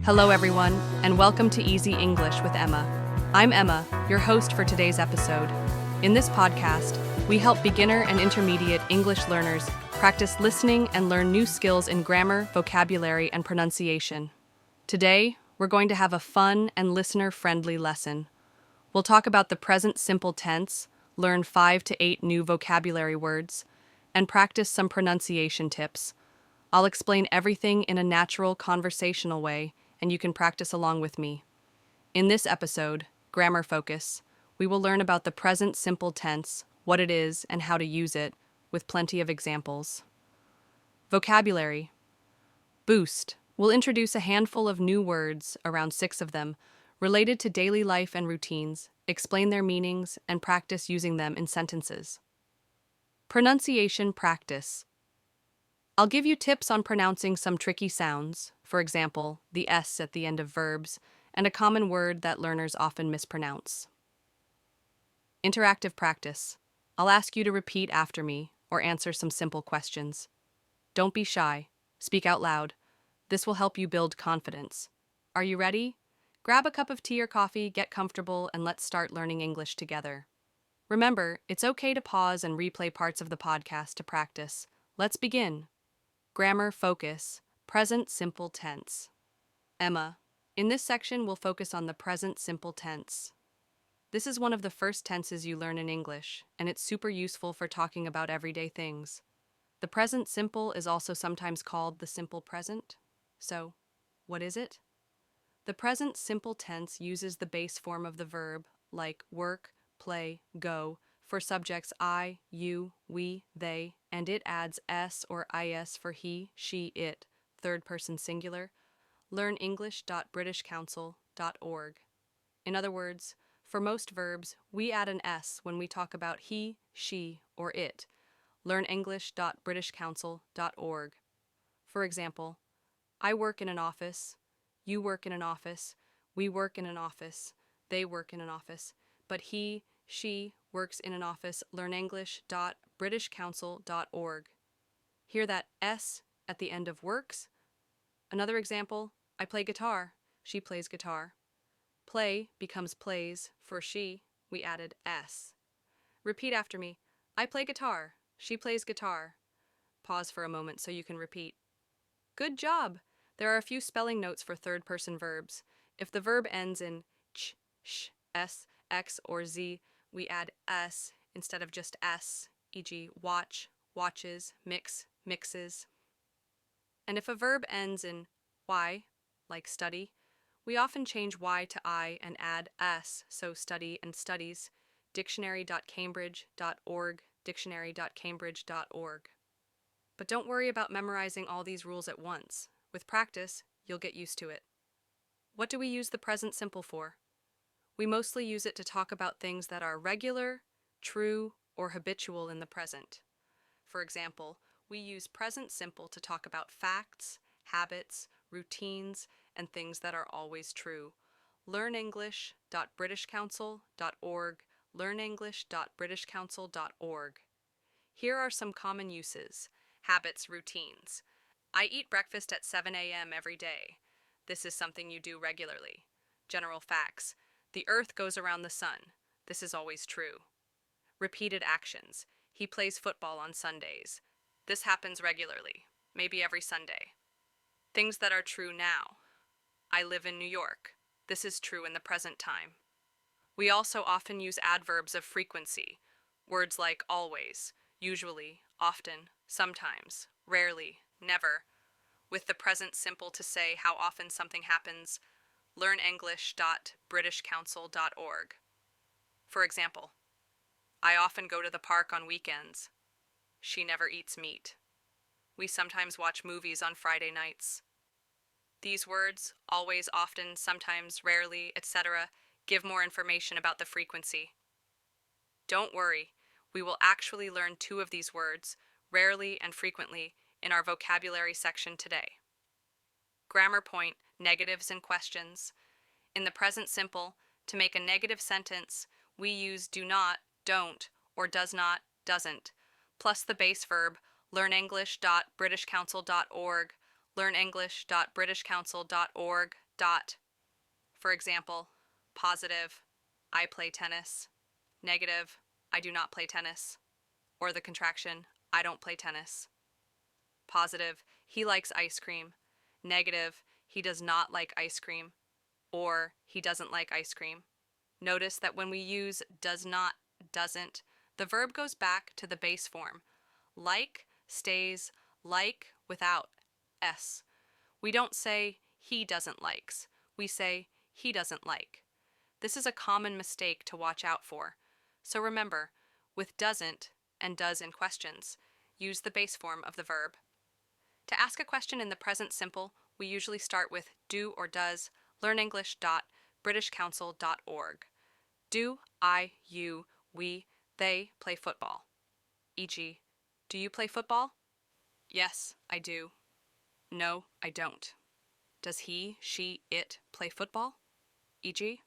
Hello, everyone, and welcome to Easy English with Emma. I'm Emma, your host for today's episode. In this podcast, we help beginner and intermediate English learners practice listening and learn new skills in grammar, vocabulary, and pronunciation. Today, we're going to have a fun and listener-friendly lesson. We'll talk about the present simple tense, learn 5 to 8 new vocabulary words, and practice some pronunciation tips. I'll explain everything in a natural, conversational way, and you can practice along with me. In this episode, Grammar Focus, we will learn about the present simple tense, what it is, and how to use it, with plenty of examples. Vocabulary. Boost. We'll introduce a handful of new words, around 6 of them, related to daily life and routines, explain their meanings, and practice using them in sentences. Pronunciation practice. I'll give you tips on pronouncing some tricky sounds, for example, the S at the end of verbs, and a common word that learners often mispronounce. Interactive practice. I'll ask you to repeat after me or answer some simple questions. Don't be shy. Speak out loud. This will help you build confidence. Are you ready? Grab a cup of tea or coffee, get comfortable, and let's start learning English together. Remember, it's okay to pause and replay parts of the podcast to practice. Let's begin. Grammar focus. Present simple tense. Emma, in this section we'll focus on the present simple tense. This is one of the first tenses you learn in English, and it's super useful for talking about everyday things. The present simple is also sometimes called the simple present. So, what is it? The present simple tense uses the base form of the verb, like work, play, go, for subjects I, you, we, they, and it adds s or is for he, she, it, third person singular. Learn English.britishcouncil.org. In other words, for most verbs, we add an s when we talk about he, she, or it. Learn English.britishcouncil.org. For example, I work in an office, you work in an office, we work in an office, they work in an office, but he, she works in an office. Learn English.britishcouncil.org. Hear that S at the end of works? Another example, I play guitar, she plays guitar. Play becomes plays. For she, we added S. Repeat after me. I play guitar, she plays guitar. Pause for a moment so you can repeat. Good job! There are a few spelling notes for third-person verbs. If the verb ends in ch, sh, s, x, or z, we add s instead of just s, e.g. watch, watches, mix, mixes. And if a verb ends in y, like study, we often change y to I and add s, so study and studies. Dictionary.cambridge.org, dictionary.cambridge.org. But don't worry about memorizing all these rules at once. With practice, you'll get used to it. What do we use the present simple for? We mostly use it to talk about things that are regular, true, or habitual in the present. For example, we use present simple to talk about facts, habits, routines, and things that are always true. Learn English.britishcouncil.org, learnenglish.britishcouncil.org. Here are some common uses. Habits, routines. I eat breakfast at 7 a.m. every day. This is something you do regularly. General facts. The earth goes around the sun. This is always true. Repeated actions. He plays football on Sundays. This happens regularly, maybe every Sunday. Things that are true now. I live in New York. This is true in the present time. We also often use adverbs of frequency. Words like always, usually, often, sometimes, rarely, never. With the present simple to say how often something happens. Learn English.britishcouncil.org. For example, I often go to the park on weekends. She never eats meat. We sometimes watch movies on Friday nights. These words, always, often, sometimes, rarely, etc., give more information about the frequency. Don't worry, we will actually learn 2 of these words, rarely and frequently, in our vocabulary section today. Grammar point, negatives and questions. In the present simple, to make a negative sentence, we use do not, don't, or does not, doesn't, plus the base verb, learnenglish.britishcouncil.org, learnenglish.britishcouncil.org, Dot. For example, positive, I play tennis. Negative, I do not play tennis. Or the contraction, I don't play tennis. Positive, he likes ice cream. Negative, he does not like ice cream. Or he doesn't like ice cream. Notice that when we use does not, doesn't, the verb goes back to the base form. Like stays like without s. We don't say he doesn't likes. We say he doesn't like. This is a common mistake to watch out for. So remember, with doesn't and does in questions, use the base form of the verb. To ask a question in the present simple, we usually start with do or does, learnenglish.britishcouncil.org. Do, I, you, we, they play football? E.g., do you play football? Yes, I do. No, I don't. Does he, she, it play football? E.g.,